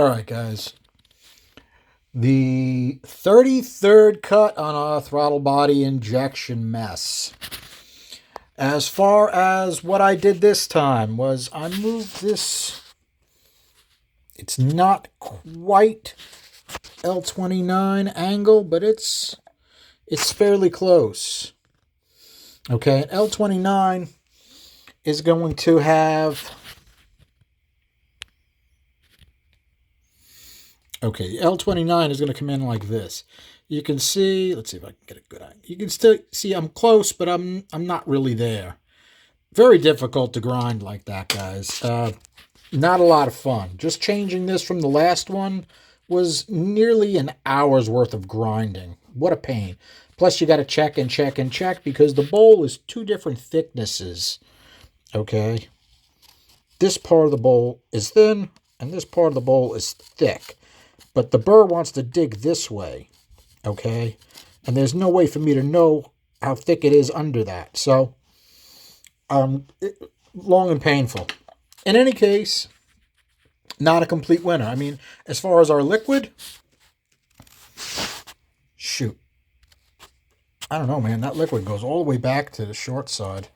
All right, guys. The 33rd cut on our throttle body injection mess. As far as what I did this time was I moved this. It's not quite L29 angle, but it's fairly close. Okay, L29 is going to have... Okay, L29 is going to come in like this. You can see, let's see if I can get a good angle. You can still see I'm close, but I'm not really there. Very difficult to grind like that, guys. Not a lot of fun. Just changing this from the last one was nearly an hour's worth of grinding. What a pain. Plus, you got to check and check and check because the bowl is two different thicknesses. Okay? This part of the bowl is thin, and this part of the bowl is thick. But the burr wants to dig this way, okay? And there's no way for me to know how thick it is under that. So, long and painful. In any case, not a complete winner. I mean, as far as our liquid, shoot. I don't know, man. That liquid goes all the way back to the short side.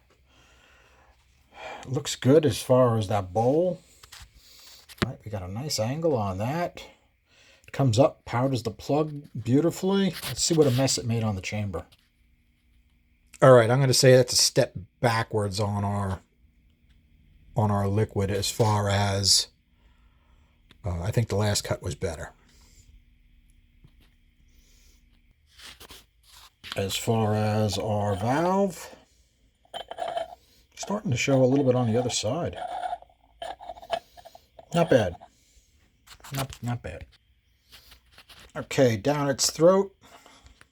Looks good as far as that bowl. All right, we got a nice angle on that. Comes up, powders the plug beautifully. Let's see what a mess it made on the chamber. All right, I'm going to say that's a step backwards on our liquid as far as I think the last cut was better. As far as our valve, starting to show a little bit on the other side. Not bad. Not bad. Okay, down its throat,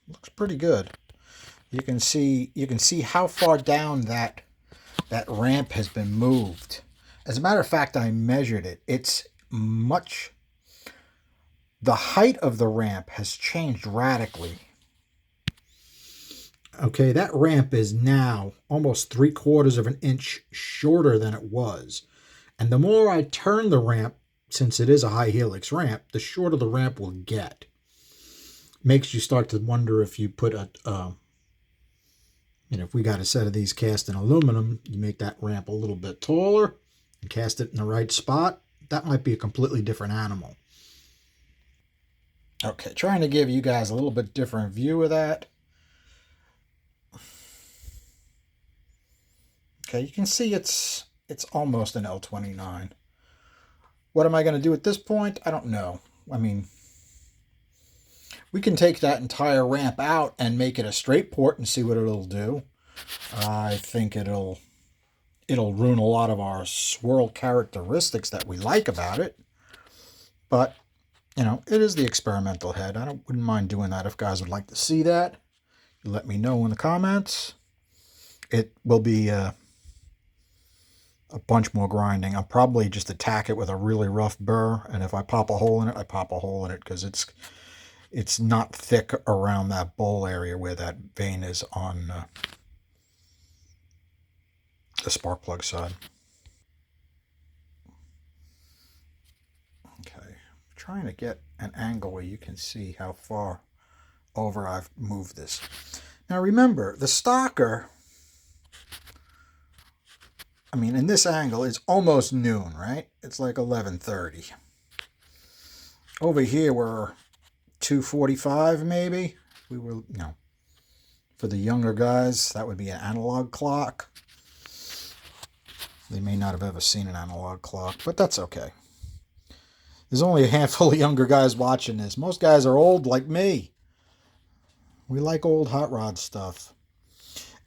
looks pretty good. You can see how far down that ramp has been moved. As a matter of fact, I measured it. The height of the ramp has changed radically. Okay, that ramp is now almost 3/4 of an inch shorter than it was. And the more I turn the ramp, since it is a high helix ramp, the shorter the ramp will get. Makes you start to wonder if you put if we got a set of these cast in aluminum, you make that ramp a little bit taller and cast it in the right spot, that might be a completely different animal. Okay, trying to give you guys a little bit different view of that. Okay, you can see it's almost an L29. What am I going to do at this point? I don't know. I mean, we can take that entire ramp out and make it a straight port and see what it'll do. I think it'll ruin a lot of our swirl characteristics that we like about it. But, it is the experimental head. I wouldn't mind doing that if guys would like to see that. You let me know in the comments. It will be a bunch more grinding. I'll probably just attack it with a really rough burr. And if I pop a hole in it, I pop a hole in it because it's not thick around that bowl area where that vein is on the spark plug side. Okay, trying to get an angle where you can see how far over I've moved this. Now remember, the stalker, I mean, in this angle, it's almost noon, right? It's like 11:30. Over here, we're 2:45 maybe. For the younger guys, that would be an analog clock. They may not have ever seen an analog clock, but that's okay. There's only a handful of younger guys watching this. Most guys are old like me. We like old hot rod stuff.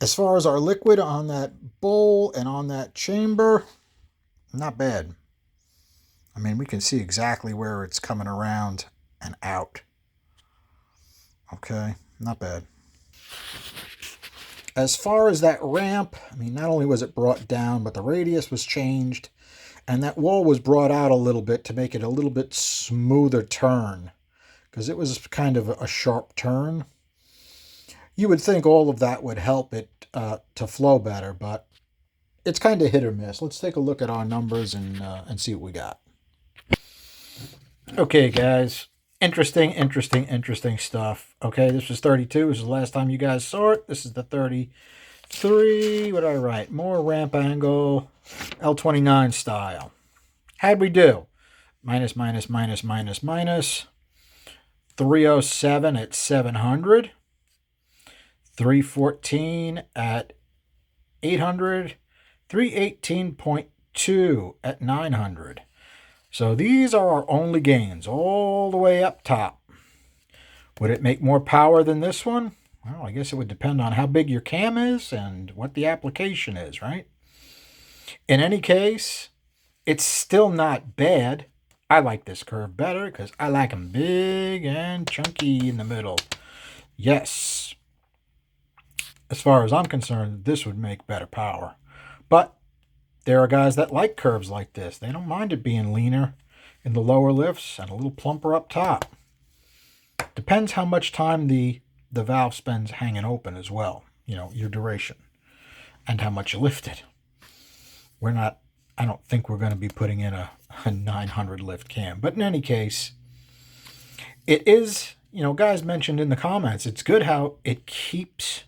As far as our liquid on that bowl and on that chamber, not bad. I mean, we can see exactly where it's coming around and out. Okay, not bad. As far as that ramp, I mean, not only was it brought down, but the radius was changed, and that wall was brought out a little bit to make it a little bit smoother turn, because it was kind of a sharp turn. You would think all of that would help it to flow better, but it's kind of hit or miss. Let's take a look at our numbers and see what we got. Okay, guys. Interesting stuff. Okay, this was 32. This is the last time you guys saw it. This is the 33. What did I write? More ramp angle, L29 style. How'd we do? Minus, minus, minus, minus, minus. 307 at 700. 314 at 800. 318.2 at 900. So these are our only gains all the way up top. Would it make more power than this one? Well, I guess it would depend on how big your cam is and what the application is, right? In any case, it's still not bad. I like this curve better because I like them big and chunky in the middle. Yes. As far as I'm concerned, this would make better power. But there are guys that like curves like this. They don't mind it being leaner in the lower lifts and a little plumper up top. Depends how much time the valve spends hanging open as well. You know, your duration and how much you lift it. I don't think we're going to be putting in a 900 lift cam. But in any case, it is, you know, guys mentioned in the comments, it's good how it keeps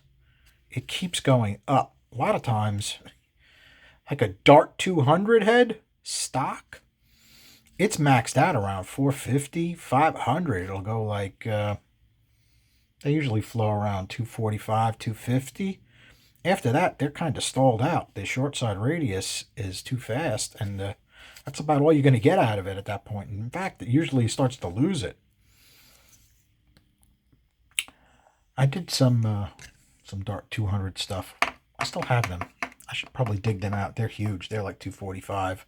going up. A lot of times, like a Dart 200 head stock, it's maxed out around 450, 500. It'll go like, they usually flow around 245, 250. After that, they're kind of stalled out. The short side radius is too fast, and that's about all you're going to get out of it at that point. In fact, it usually starts to lose it. I did some Dart 200 stuff. I still have them. I should probably dig them out. They're huge. They're like 245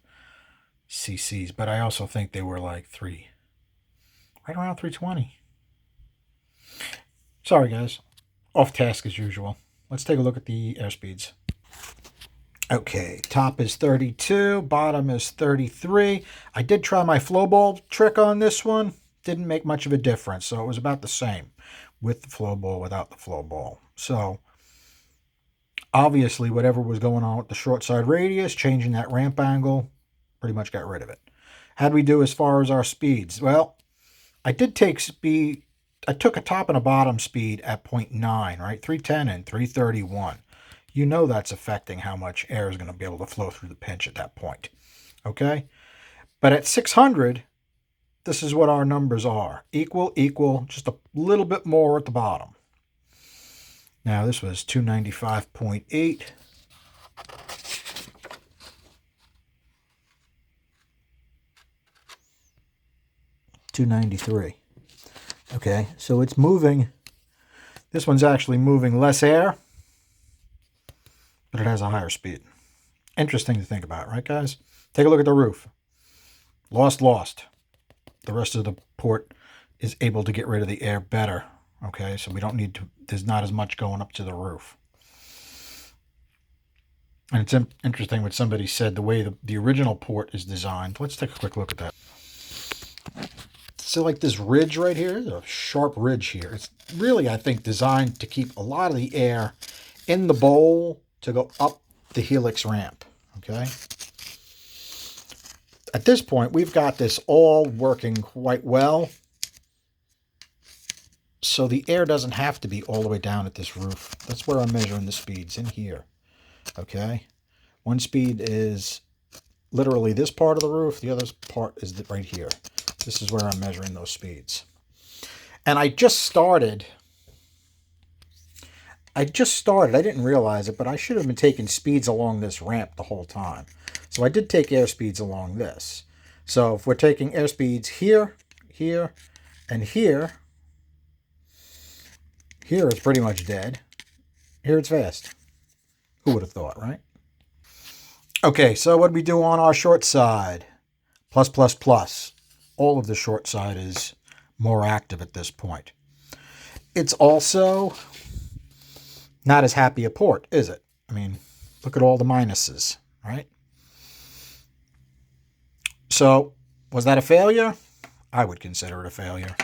cc's, but I also think they were like right around 320. Sorry, guys. Off task as usual. Let's take a look at the airspeeds. Okay, top is 32, bottom is 33. I did try my flow ball trick on this one. Didn't make much of a difference, so it was about the same with the flow ball, without the flow ball. So obviously, whatever was going on with the short side radius, changing that ramp angle, pretty much got rid of it. How'd we do as far as our speeds? Well, I did take speed. I took a top and a bottom speed at 0.9, right? 310 and 331. You know that's affecting how much air is going to be able to flow through the pinch at that point. Okay? But at 600, this is what our numbers are. Equal, just a little bit more at the bottom. Now, this was 295.8. $293. Okay, so it's moving. This one's actually moving less air, but it has a higher speed. Interesting to think about, right, guys? Take a look at the roof. Lost. The rest of the port is able to get rid of the air better. Okay, so we don't need to, there's not as much going up to the roof. And it's interesting what somebody said, the way the original port is designed. Let's take a quick look at that. So like this ridge right here, a sharp ridge here. It's really, I think, designed to keep a lot of the air in the bowl to go up the helix ramp, okay? At this point, we've got this all working quite well. So the air doesn't have to be all the way down at this roof. That's where I'm measuring the speeds, in here, okay? One speed is literally this part of the roof. The other part is right here. This is where I'm measuring those speeds. And I just started. I didn't realize it, but I should have been taking speeds along this ramp the whole time. So I did take air speeds along this. So if we're taking air speeds here, here, and here it's pretty much dead. Here it's fast. Who would have thought, right? Okay, so what do we do on our short side? Plus. All of the short side is more active at this point. It's also not as happy a port, is it? I mean, look at all the minuses, right? So, was that a failure? I would consider it a failure.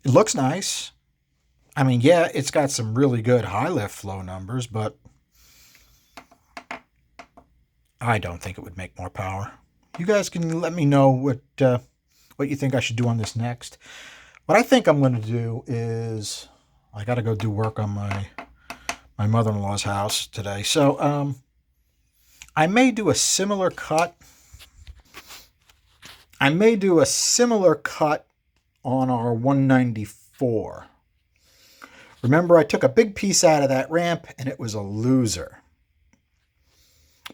It looks nice. I mean, yeah, it's got some really good high lift flow numbers, but I don't think it would make more power. You guys can let me know what you think I should do on this next. What I think I'm going to do is, I got to go do work on my mother-in-law's house today. So I may do a similar cut. I may do a similar cut on our 194. Remember, I took a big piece out of that ramp and it was a loser.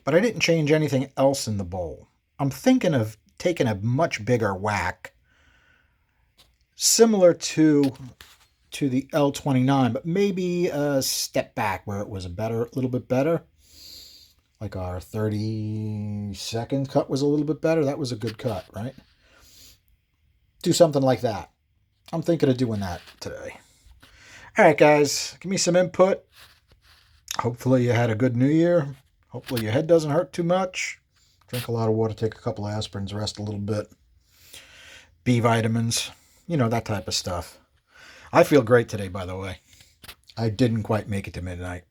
But I didn't change anything else in the bowl. I'm thinking of taking a much bigger whack, similar to the L29, but maybe a step back where it was a little bit better. Like our 32nd cut was a little bit better. That was a good cut, right? Do something like that. I'm thinking of doing that today. All right, guys, give me some input. Hopefully you had a good New Year. Hopefully your head doesn't hurt too much. Drink a lot of water, take a couple of aspirins, rest a little bit. B vitamins, you know, that type of stuff. I feel great today, by the way. I didn't quite make it to midnight.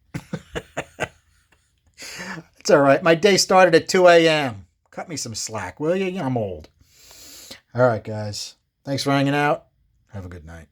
It's all right. My day started at 2 a.m. Cut me some slack, will you? I'm old. All right, guys. Thanks for hanging out. Have a good night.